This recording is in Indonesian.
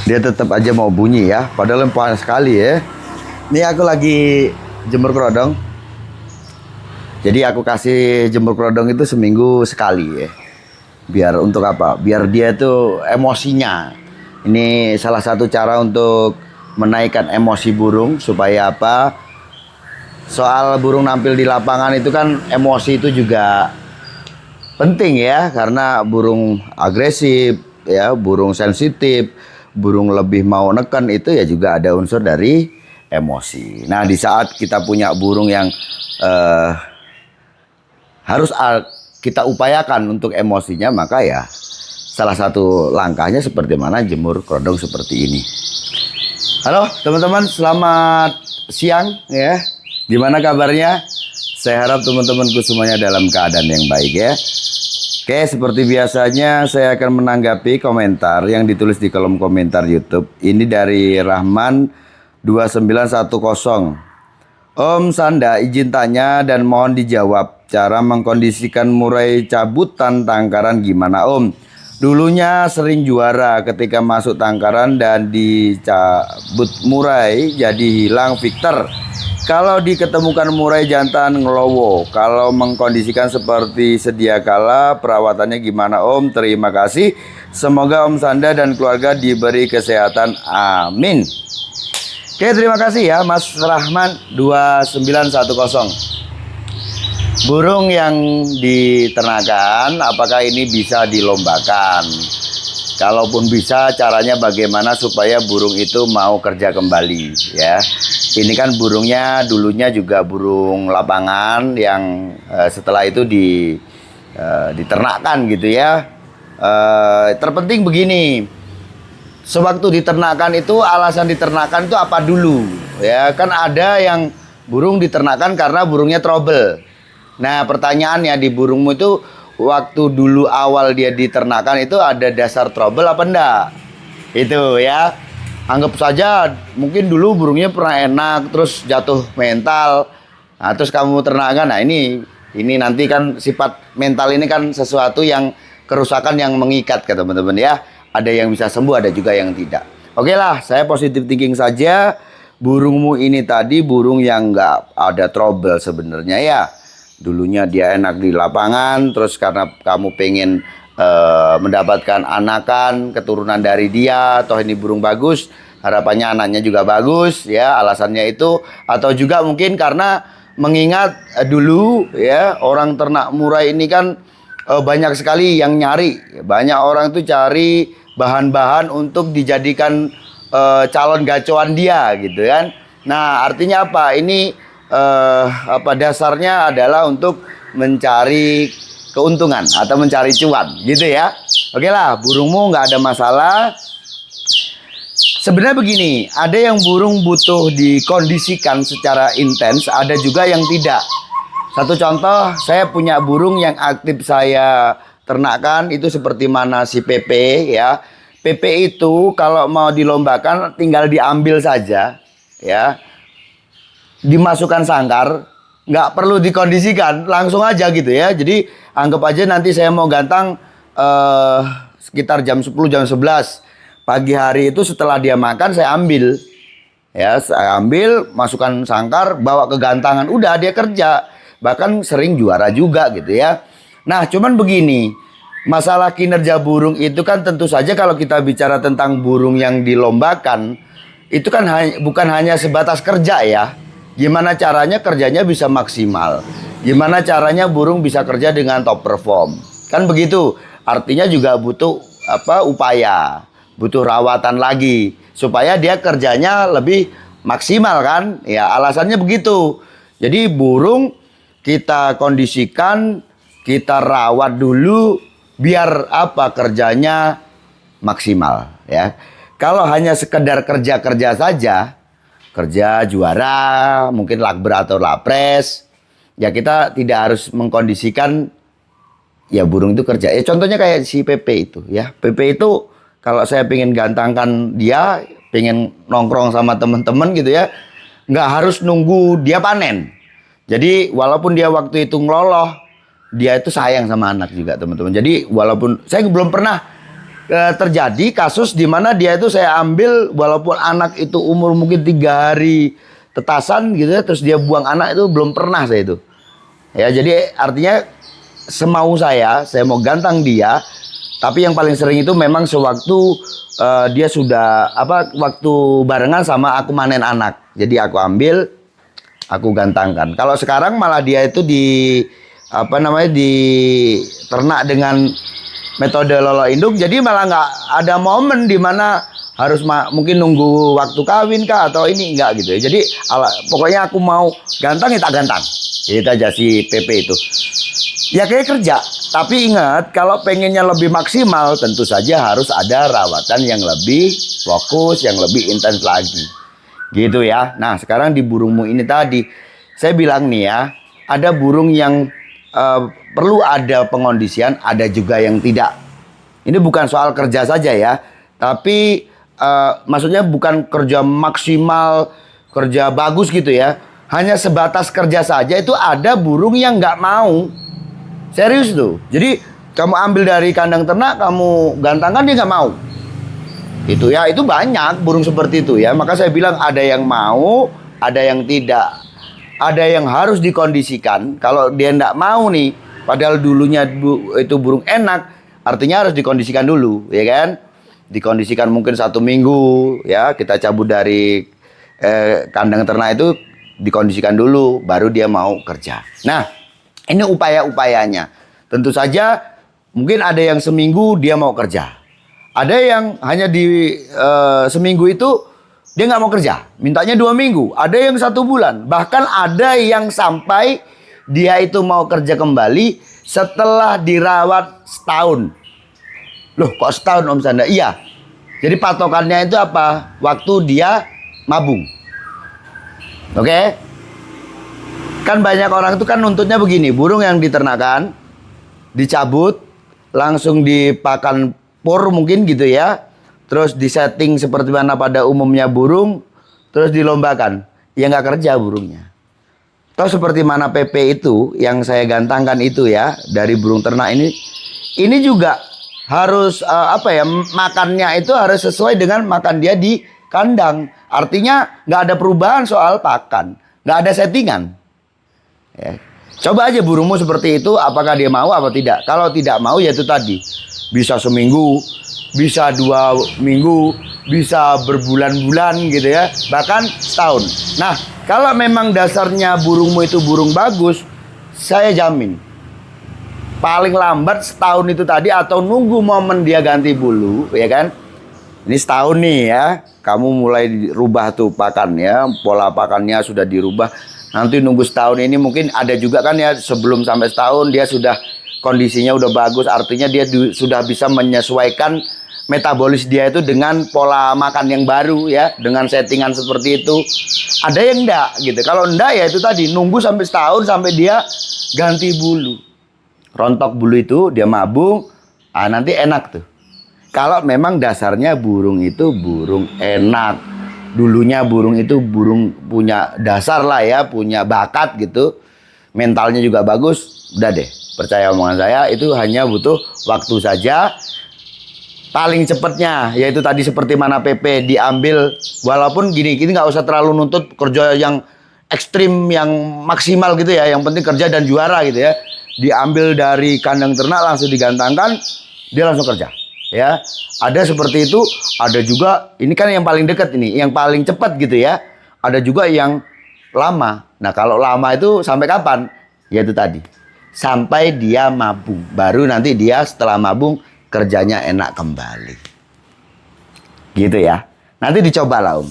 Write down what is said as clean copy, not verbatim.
Dia tetap aja mau bunyi ya, padahal panas sekali ya. Ini aku lagi jemur kerodong. Jadi aku kasih jemur kerodong itu seminggu sekali ya. Biar untuk apa? Biar dia tuh emosinya. Ini salah satu cara untuk menaikkan emosi burung supaya apa? Soal burung nampil di lapangan itu kan emosi itu juga penting ya, karena burung agresif ya, burung sensitif, burung lebih mau neken itu ya juga ada unsur dari emosi. Nah, di saat kita punya burung yang harus kita upayakan untuk emosinya, maka ya salah satu langkahnya seperti mana jemur kerodong seperti ini. Halo teman-teman, selamat siang ya. Gimana kabarnya? Saya harap teman-temanku semuanya dalam keadaan yang baik ya. Oke, seperti biasanya saya akan menanggapi komentar yang ditulis di kolom komentar YouTube. Ini dari Rahman 2910. Om Sanda, izin tanya dan mohon dijawab. Cara mengkondisikan murai cabutan tangkaran gimana Om? Dulunya sering juara ketika masuk tangkaran dan dicabut murai jadi hilang Victor. Kalau diketemukan murai jantan ngelowo. Kalau mengkondisikan seperti sedia kala, perawatannya gimana Om? Terima kasih. Semoga Om Sanda dan keluarga diberi kesehatan. Amin. Oke, terima kasih ya Mas Rahman 2910. Burung yang diternakan, apakah ini bisa dilombakan? Kalaupun bisa, caranya bagaimana supaya burung itu mau kerja kembali ya. Ini kan burungnya dulunya juga burung lapangan yang setelah itu diternakkan gitu ya. Terpenting begini, sewaktu diternakan itu alasan diternakan itu apa dulu ya. Kan ada yang burung diternakan karena burungnya trouble. Nah pertanyaannya, di burungmu itu waktu dulu awal dia diternakan itu ada dasar trouble apa enggak? Itu ya. Anggap saja mungkin dulu burungnya pernah enak terus jatuh mental. Nah, terus kamu ternakan. Nah, ini nanti kan sifat mental ini kan sesuatu yang kerusakan yang mengikat ke teman-teman ya. Ada yang bisa sembuh, ada juga yang tidak. Oke lah, saya positive thinking saja. Burungmu ini tadi burung yang nggak ada trouble sebenarnya ya. Dulunya dia enak di lapangan, terus karena kamu pengen mendapatkan anakan keturunan dari dia, toh ini burung bagus, harapannya anaknya juga bagus ya, alasannya itu. Atau juga mungkin karena mengingat dulu ya, orang ternak murai ini kan banyak sekali yang nyari, banyak orang tuh cari bahan-bahan untuk dijadikan calon gacoan dia gitu kan. Nah artinya apa, ini dasarnya adalah untuk mencari keuntungan atau mencari cuan gitu ya. Oke lah, burungmu nggak ada masalah. Sebenarnya begini, ada yang burung butuh dikondisikan secara intens, ada juga yang tidak. Satu contoh, saya punya burung yang aktif saya ternakkan itu seperti mana si PP ya. PP itu kalau mau dilombakan tinggal diambil saja ya, dimasukkan sangkar, nggak perlu dikondisikan, langsung aja gitu ya. Jadi anggap aja nanti saya mau gantang sekitar jam 10, jam 11 pagi hari itu, setelah dia makan saya ambil ya, saya ambil, masukkan sangkar, bawa ke gantangan, udah dia kerja. Bahkan sering juara juga gitu ya. Nah cuman begini, masalah kinerja burung itu kan tentu saja kalau kita bicara tentang burung yang dilombakan itu kan bukan hanya sebatas kerja ya. Gimana caranya kerjanya bisa maksimal, gimana caranya burung bisa kerja dengan top perform, kan begitu. Artinya juga butuh upaya, butuh rawatan lagi supaya dia kerjanya lebih maksimal kan ya, alasannya begitu. Jadi burung kita kondisikan, kita rawat dulu biar kerjanya maksimal ya. Kalau hanya sekedar kerja saja, kerja juara, mungkin lakber atau lapres, ya kita tidak harus mengkondisikan ya burung itu kerja. Ya contohnya kayak si PP itu ya. PP itu kalau saya pengen gantangkan dia, pengen nongkrong sama teman-teman gitu ya, nggak harus nunggu dia panen. Jadi walaupun dia waktu itu ngeloloh, dia itu sayang sama anak juga teman-teman. Jadi walaupun saya belum pernah terjadi kasus di mana dia itu saya ambil walaupun anak itu umur mungkin 3 hari tetasan gitu ya, terus dia buang anak itu belum pernah saya itu. Ya, jadi artinya semau saya mau gantang dia, tapi yang paling sering itu memang sewaktu dia sudah waktu barengan sama aku manen anak. Jadi aku ambil, aku gantangkan. Kalau sekarang malah dia itu di ternak dengan metode lolo induk, jadi malah nggak ada momen di mana harus mungkin nunggu waktu kawin kah atau ini enggak gitu ya. Jadi pokoknya aku mau gantang ya tak gantang. Itu aja si PP itu. Ya kayak kerja, tapi ingat kalau pengennya lebih maksimal tentu saja harus ada rawatan yang lebih fokus, yang lebih intens lagi. Gitu ya. Nah, sekarang di burungmu ini tadi saya bilang nih ya, ada burung yang perlu ada pengondisian, ada juga yang tidak. Ini bukan soal kerja saja ya, tapi maksudnya bukan kerja maksimal, kerja bagus gitu ya. Hanya sebatas kerja saja, itu ada burung yang nggak mau. Serius tuh. Jadi kamu ambil dari kandang ternak, kamu gantangkan, dia nggak mau. Itu ya, itu banyak burung seperti itu ya. Maka saya bilang ada yang mau, ada yang tidak. Ada yang harus dikondisikan. Kalau dia nggak mau nih, padahal dulunya itu burung enak, artinya harus dikondisikan dulu, ya kan? Dikondisikan mungkin 1 minggu, ya kita cabut dari kandang ternak itu, dikondisikan dulu, baru dia mau kerja. Nah, ini upaya-upayanya. Tentu saja mungkin ada yang seminggu dia mau kerja, ada yang hanya di seminggu itu dia nggak mau kerja, mintanya 2 minggu, ada yang 1 bulan, bahkan ada yang sampai dia itu mau kerja kembali setelah dirawat setahun. Loh, kok setahun Om Sanda? Iya. Jadi patokannya itu apa? Waktu dia mabung. Oke? Kan banyak orang itu kan nuntutnya begini, burung yang diternakan, dicabut, langsung dipakan pur mungkin gitu ya. Terus disetting seperti mana pada umumnya burung, terus dilombakan. Ya nggak kerja burungnya. Toh seperti mana PP itu yang saya gantangkan itu ya, dari burung ternak ini juga harus makannya itu harus sesuai dengan makan dia di kandang. Artinya nggak ada perubahan soal pakan, nggak ada settingan. Ya. Coba aja burungmu seperti itu, apakah dia mau apa tidak? Kalau tidak mau ya itu tadi, bisa seminggu, bisa 2 minggu, bisa berbulan-bulan gitu ya, bahkan setahun. Nah, kalau memang dasarnya burungmu itu burung bagus, saya jamin paling lambat setahun itu tadi, atau nunggu momen dia ganti bulu, ya kan? Ini setahun nih ya, kamu mulai dirubah tuh pakannya, pola pakannya sudah dirubah. Nanti nunggu setahun ini mungkin ada juga kan ya, sebelum sampai setahun dia sudah kondisinya udah bagus, artinya dia sudah bisa menyesuaikan metabolis dia itu dengan pola makan yang baru ya, dengan settingan seperti itu. Ada yang enggak gitu. Kalau enggak ya itu tadi, nunggu sampai setahun sampai dia ganti bulu. Rontok bulu itu dia mabung, nanti enak tuh. Kalau memang dasarnya burung itu burung enak, dulunya burung itu burung punya dasar lah ya, punya bakat gitu, mentalnya juga bagus, udah deh, percaya omongan saya, itu hanya butuh waktu saja. Paling cepatnya yaitu tadi seperti mana PP diambil, walaupun gini nggak usah terlalu nuntut kerja yang ekstrim, yang maksimal gitu ya, yang penting kerja dan juara gitu ya. Diambil dari kandang ternak langsung digantangkan, dia langsung kerja ya. Ada seperti itu, ada juga ini kan yang paling dekat ini, yang paling cepat gitu ya. Ada juga yang lama. Nah, kalau lama itu sampai kapan? Ya itu tadi, sampai dia mabung, baru nanti dia setelah mabung kerjanya enak kembali. Gitu ya. Nanti dicoba lah Om.